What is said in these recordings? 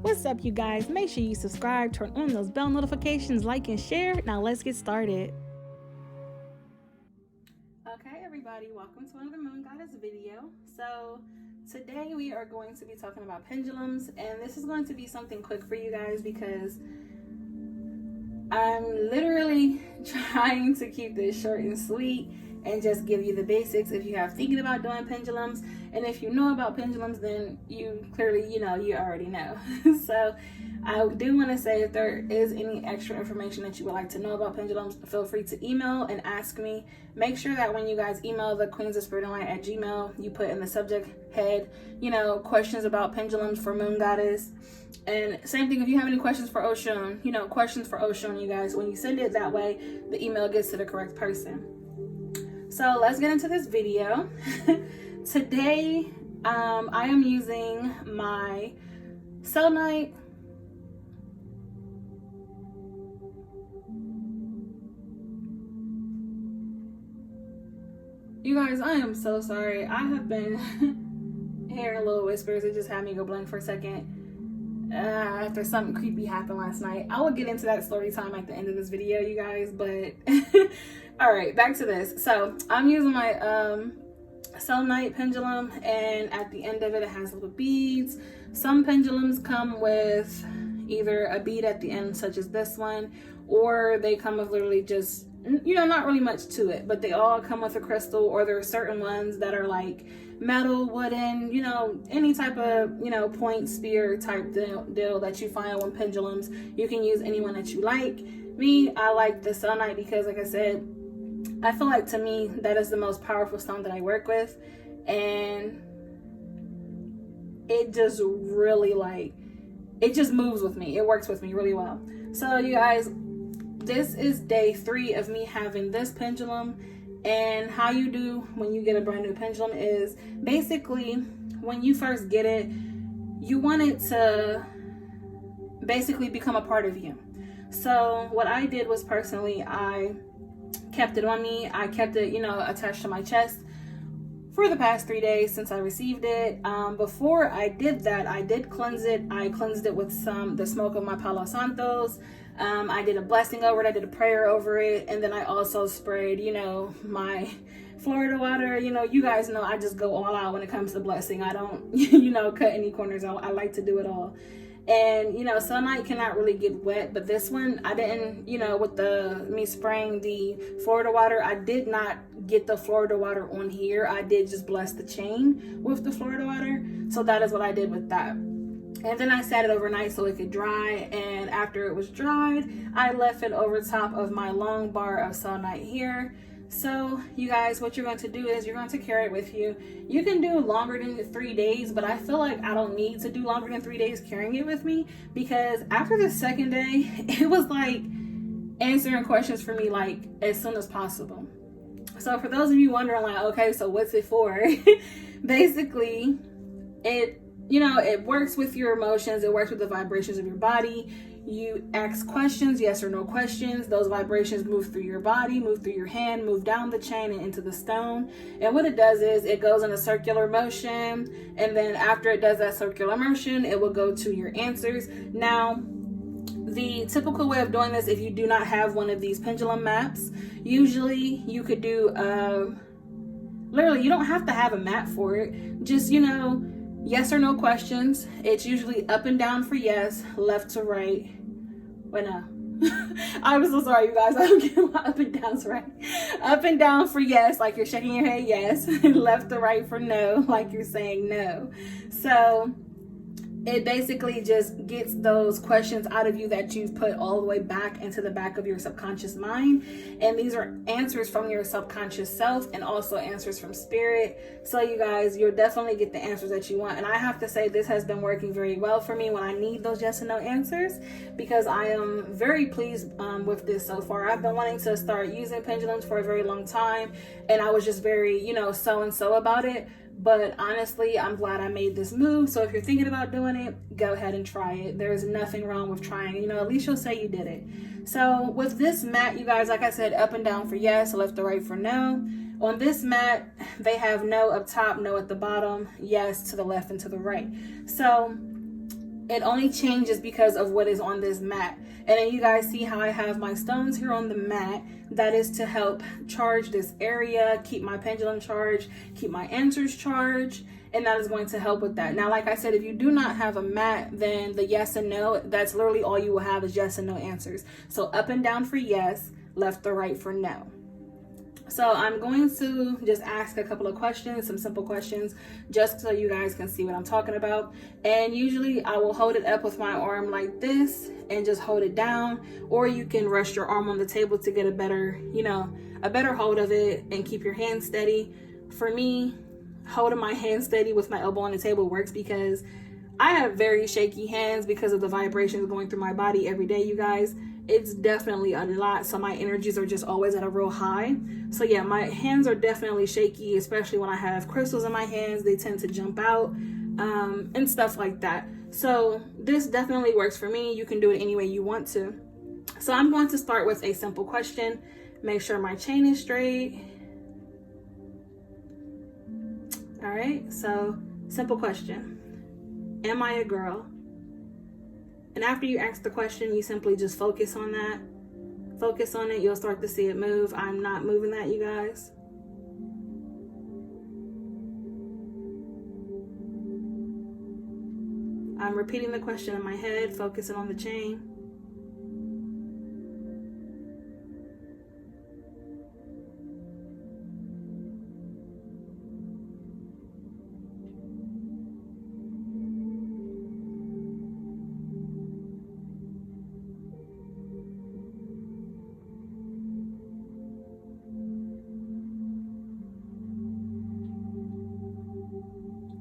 What's up, you guys? Make sure you subscribe, turn on those bell notifications, like and share. Now let's get started. Okay, everybody, welcome to another Moongoddess video. So today we are going to be talking about pendulums, and this is going to be something quick for you guys because I'm literally trying to keep this short and sweet and just give you the basics if you have thinking about doing pendulums. And if you know about pendulums, then you clearly, you already know. So I do want to say, if there is any extra information that you would like to know about pendulums, feel free to email and ask me. Make sure that when you guys email the Queens of Spirit and Light at Gmail, you put in the subject head, questions about pendulums for Moongoddess. And same thing, if you have any questions for Oshun, questions for Oshun, you guys, when you send it that way, the email gets to the correct person. So let's get into this video. Today, I am using my selenite You guys, I am so sorry. I have been hearing little whispers. It just had me go blank for a second after something creepy happened last night. I will get into that story time at the end of this video, you guys, but all right, back to this. So I'm using my selenite pendulum, and at the end of it, it has little beads. Some pendulums come with either a bead at the end, such as this one, or they come with literally just, not really much to it, but they all come with a crystal, or there are certain ones that are like metal, wooden, any type of, point, spear type deal that you find on pendulums. You can use any one that you like. Me, I like the selenite because, like I said, I feel like, to me, that is the most powerful stone that I work with, and it just really, it just moves with me. It works with me really well. So, you guys, this is day 3 of me having this pendulum. And how you do when you get a brand new pendulum is, basically, when you first get it, you want it to basically become a part of you. So what I did was, personally, I kept it on me. I kept it, attached to my chest for the past 3 days since I received it. Before I did that, I did cleanse it. I cleansed it with the smoke of my Palo Santos. I did a blessing over it. I did a prayer over it. And then I also sprayed, my Florida water. You guys know I just go all out when it comes to blessing. I don't, cut any corners. I like to do it all. And, selenite cannot really get wet, but this one, I didn't, with me spraying the Florida water, I did not get the Florida water on here. I did just bless the chain with the Florida water. So that is what I did with that. And then I sat it overnight so it could dry. And after it was dried, I left it over top of my long bar of selenite here. So you guys, what you're going to do is you're going to carry it with you. You can do longer than 3 days, but I feel like I don't need to do longer than 3 days carrying it with me, because after the second day, it was like answering questions for me as soon as possible. So for those of you wondering okay, so what's it for? Basically, it works with your emotions. It works with the vibrations of your body. You ask questions, yes or no questions. Those vibrations move through your body, move through your hand, move down the chain and into the stone. And what it does is it goes in a circular motion. And then after it does that circular motion, it will go to your answers. Now, the typical way of doing this, if you do not have one of these pendulum maps, usually you could do, literally, you don't have to have a map for it. Just, yes or no questions. It's usually up and down for yes, left to right. Wait, no. I'm so sorry, you guys. I don't get my up and downs right. Up and down for yes, like you're shaking your head yes. Left to right for no, like you're saying no. So it basically just gets those questions out of you that you've put all the way back into the back of your subconscious mind. And these are answers from your subconscious self and also answers from spirit. So you guys, you'll definitely get the answers that you want. And I have to say, this has been working very well for me when I need those yes and no answers, because I am very pleased with this so far. I've been wanting to start using pendulums for a very long time, and I was just very, so-and-so about it. But honestly, I'm glad I made this move. So if you're thinking about doing it, go ahead and try it. There's nothing wrong with trying. At least you'll say you did it. So with this mat, you guys, like I said, up and down for yes, left to right for no. On this mat, they have no up top, no at the bottom, yes to the left and to the right. So It only changes because of what is on this mat. And then you guys see how I have my stones here on the mat. That is to help charge this area, keep my pendulum charged, keep my answers charged, and that is going to help with that. Now, like I said, if you do not have a mat, then the yes and no, that's literally all you will have is yes and no answers. So up and down for yes, left or right for no. So I'm going to just ask a couple of questions, some simple questions, just so you guys can see what I'm talking about. And usually I will hold it up with my arm like this and just hold it down, or you can rest your arm on the table to get a better, a better hold of it and keep your hand steady. For me, holding my hand steady with my elbow on the table works because I have very shaky hands because of the vibrations going through my body every day, you guys. It's definitely a lot, so my energies are just always at a real high. So yeah, my hands are definitely shaky, especially when I have crystals in my hands. They tend to jump out and stuff like that. So this definitely works for me. You can do it any way you want to. So I'm going to start with a simple question. Make sure my chain is straight. All right, so simple question. Am I a girl? And after you ask the question, you simply just focus on that. Focus on it. You'll start to see it move. I'm not moving that, you guys. I'm repeating the question in my head, focusing on the chain.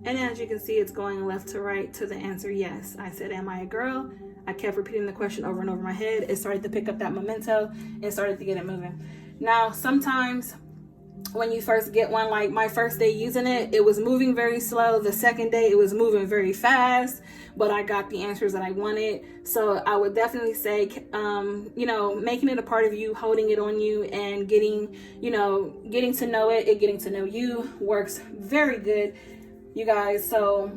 And as you can see, it's going left to right to the answer yes. I said, am I a girl? I kept repeating the question over and over in my head. It started to pick up that memento and started to get it moving. Now, sometimes when you first get one, like my first day using it, it was moving very slow. The second day, it was moving very fast, but I got the answers that I wanted. So I would definitely say, making it a part of you, holding it on you and getting to know it and getting to know you works very good, you guys. So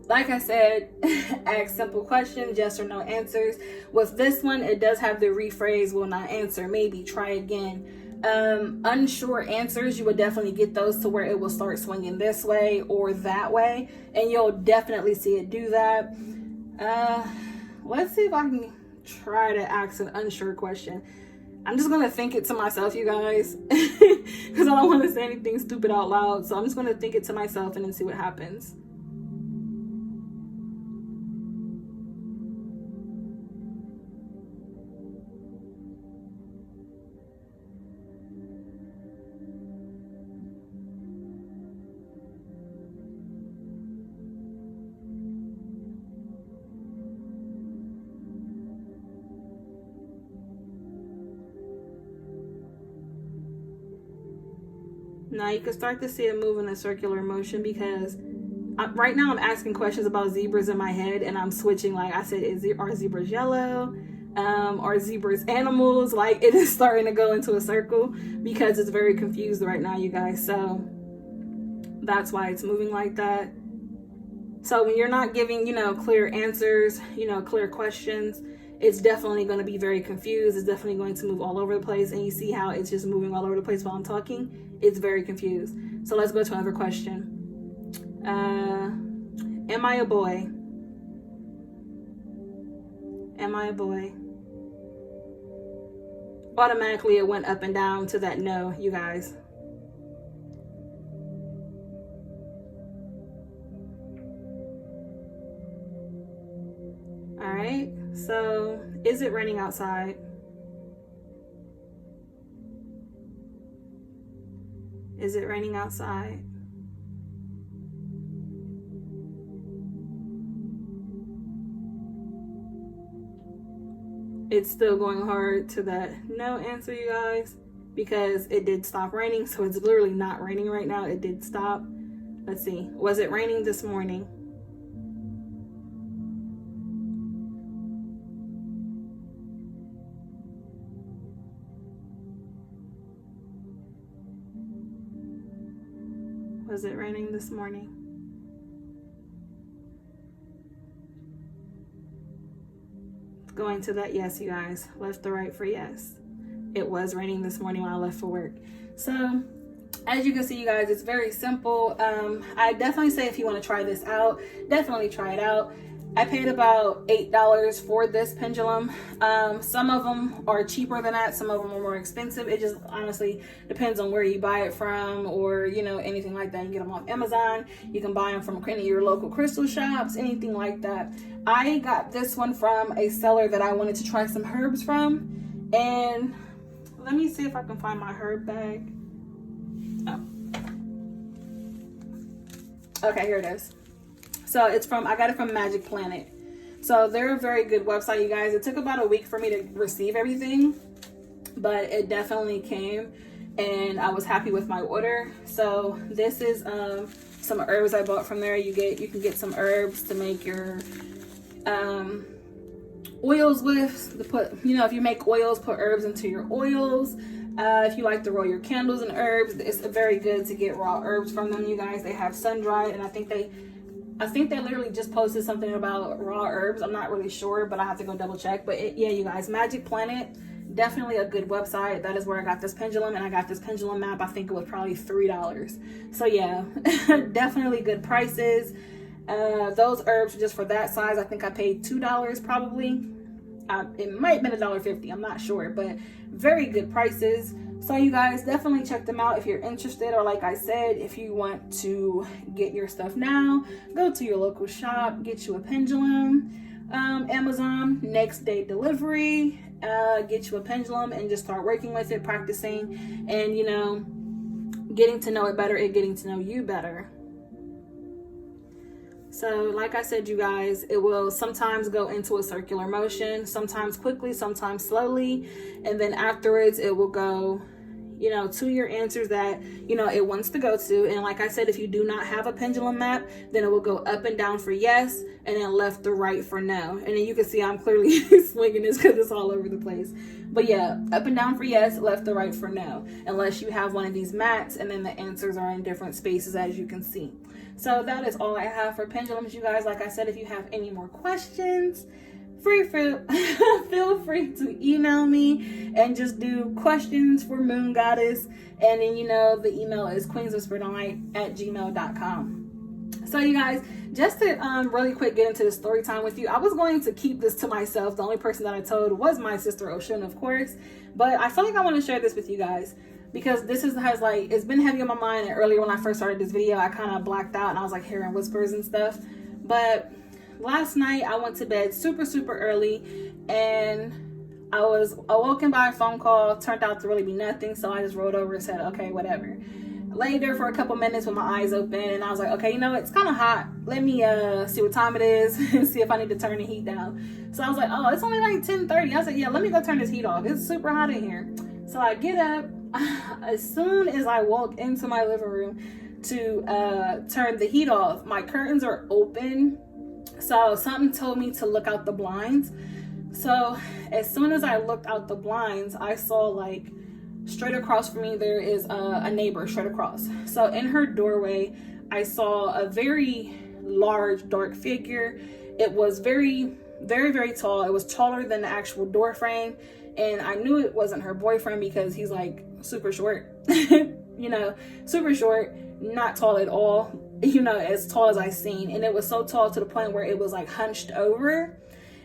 like I said, ask simple questions, yes or no answers. With this one, it does have the rephrase, will not answer, maybe, try again. Unsure answers, you would definitely get those to where it will start swinging this way or that way, and you'll definitely see it do that. Let's see if I can try to ask an unsure question. I'm just gonna think it to myself, you guys, because I don't want to say anything stupid out loud. So I'm just gonna think it to myself and then see what happens. Now you can start to see it move in a circular motion because right now I'm asking questions about zebras in my head and I'm switching. Like I said, are zebras yellow? Are zebras animals? Like it is starting to go into a circle because it's very confused right now, you guys. So that's why it's moving like that. So when you're not giving, clear answers, clear questions, it's definitely going to be very confused. It's definitely going to move all over the place. And you see how it's just moving all over the place while I'm talking. It's very confused. So let's go to another question. Am I a boy? Am I a boy? Automatically it went up and down to that no, you guys. All right, so is it raining outside? Is it raining outside? It's still going hard to that no answer, you guys, because it did stop raining. So it's literally not raining right now. It did stop. Let's see. Was it raining this morning? Was it raining this morning? Going to that yes, you guys. Left to right for yes. It was raining this morning when I left for work. So as you can see, you guys, it's very simple. I definitely say if you want to try this out, definitely try it out. I paid about $8 for this pendulum. Some of them are cheaper than that. Some of them are more expensive. It just honestly depends on where you buy it from, or, you know, anything like that. You get them off Amazon. You can buy them from any of your local crystal shops, anything like that. I got this one from a seller that I wanted to try some herbs from. And let me see if I can find my herb bag. Oh. Okay, here it is. So I got it from Magic Planet. So they're a very good website, you guys. It took about a week for me to receive everything, but it definitely came and I was happy with my order. So this is some herbs I bought from there. You can get some herbs to make your oils with. To put, you know, if you make oils, put herbs into your oils. If you like to roll your candles and herbs, it's very good to get raw herbs from them, you guys. They have sun-dried, and I think they literally just posted something about raw herbs. I'm not really sure, but I have to go double check. But yeah, you guys, Magic Planet, definitely a good website. That is where I got this pendulum, and I got this pendulum map. I think it was probably $3. So yeah, definitely good prices. Those herbs just for that size, I think I paid $2 probably. It might have been $1.50, I'm not sure, but very good prices. So you guys definitely check them out if you're interested, or like I said, if you want to get your stuff now, go to your local shop, get you a pendulum. Amazon next day delivery, get you a pendulum and just start working with it, practicing, and, you know, getting to know it better and getting to know you better. So like I said, you guys, it will sometimes go into a circular motion, sometimes quickly, sometimes slowly, and then afterwards it will go, you know, to your answers that, you know, it wants to go to. And like I said, if you do not have a pendulum map, then it will go up and down for yes, and then left to right for no. And then you can see I'm clearly swinging this because it's all over the place. But yeah, up and down for yes, left to right for no, unless you have one of these mats, and then the answers are in different spaces, as you can see. So that is all I have for pendulums, you guys. Like I said, if you have any more questions, feel free to email me and just do questions for Moongoddess. And then, you know, the email is queenswhisperdonlight@gmail.com. So you guys, just to really quick get into the story time with you, I was going to keep this to myself. The only person that I told was my sister Ocean, of course, but I feel like I want to share this with you guys, because this has like, it's been heavy on my mind. And earlier when I first started this video, I kind of blacked out and I was like hearing whispers and stuff. But last night I went to bed super early, and I was awoken by a phone call. Turned out to really be nothing, so I just rolled over and said, okay, whatever. Laid there for a couple minutes with my eyes open, and I was like, okay, you know, it's kind of hot. Let me see what time it is and see if I need to turn the heat down. So I was like, oh, it's only like 10:30. I said, yeah, let me go turn this heat off. It's super hot in here. So I get up. As soon as I walk into my living room to turn the heat off, my curtains are open. So something told me to look out the blinds. So as soon as I looked out the blinds, I saw, like, straight across from me, there is a neighbor straight across. So in her doorway, I saw a very large, dark figure. It was very tall. It was taller than the actual door frame. And I knew it wasn't her boyfriend because he's like super short, you know, super short, not tall at all, you know, as tall as I've seen. And it was so tall to the point where it was like hunched over,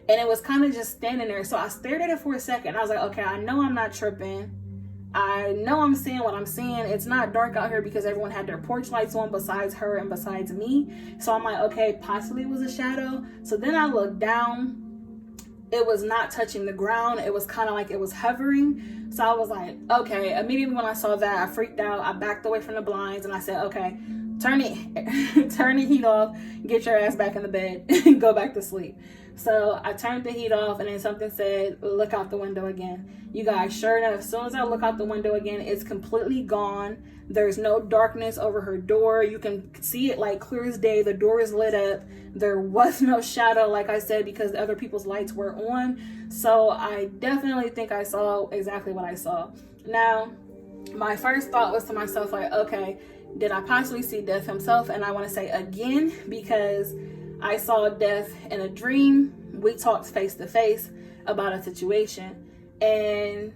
and it was kind of just standing there. So I stared at it for a second. I was like, okay, I know I'm not tripping. I know I'm seeing what I'm seeing. It's not dark out here because everyone had their porch lights on besides her and besides me. So I'm like, okay, possibly it was a shadow. So then I looked down. It was not touching the ground. It was kind of like it was hovering. So I was like, okay. Immediately when I saw that, I freaked out. I backed away from the blinds and I said, okay, turn the heat off, get your ass back in the bed and go back to sleep. So I turned the heat off, and then something said, look out the window again. You guys, sure enough, as soon as I look out the window again, it's completely gone. There's no darkness over her door. You can see it like clear as day. The door is lit up. There was no shadow, like I said, because the other people's lights were on. So I definitely think I saw exactly what I saw. Now, my first thought was to myself, like, okay, did I possibly see Death himself? And I want to say again, because I saw Death in a dream. We talked face to face. about a situation. And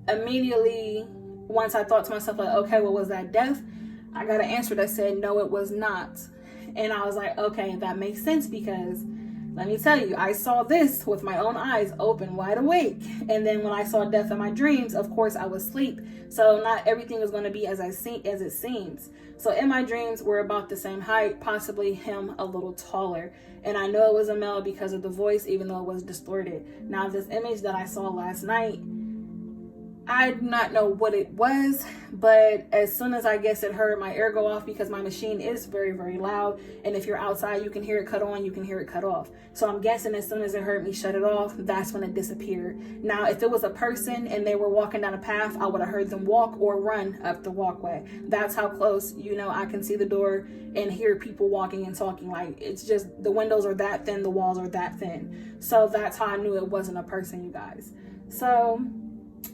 immediately, once I thought to myself, like, okay, well, was that death? I got an answer that said, no, it was not. And I was like, okay, that makes sense, because let me tell you, I saw this with my own eyes, open, wide awake. And then when I saw death in my dreams, of course, I was asleep. So not everything is going to be as it seems. So in my dreams, we're about the same height, possibly him a little taller. And I know it was a male because of the voice, even though it was distorted. Now, this image that I saw last night, I do not know what it was, but as soon as I guess it heard my air go off, because my machine is very, very loud, and if you're outside, you can hear it cut on, you can hear it cut off. So I'm guessing as soon as it heard me shut it off, that's when it disappeared. Now, if it was a person and they were walking down a path, I would have heard them walk or run up the walkway. That's how close, I can see the door and hear people walking and talking. Like, it's just, the windows are that thin, the walls are that thin. So that's how I knew it wasn't a person, you guys. So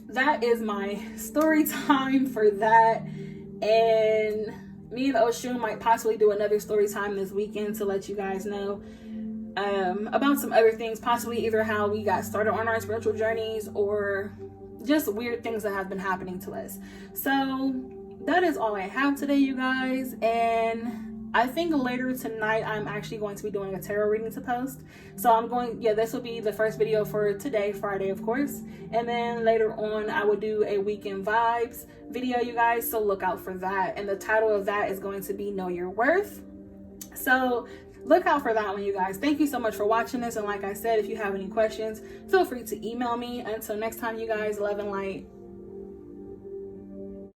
that is my story time for that. And me and Oshun might possibly do another story time this weekend to let you guys know about some other things, possibly either how we got started on our spiritual journeys or just weird things that have been happening to us. So that is all I have today, you guys. And I think later tonight, I'm actually going to be doing a tarot reading to post. So this will be the first video for today, Friday, of course. And then later on, I will do a weekend vibes video, you guys. So look out for that. And the title of that is going to be Know Your Worth. So look out for that one, you guys. Thank you so much for watching this. And like I said, if you have any questions, feel free to email me. Until next time, you guys, love and light.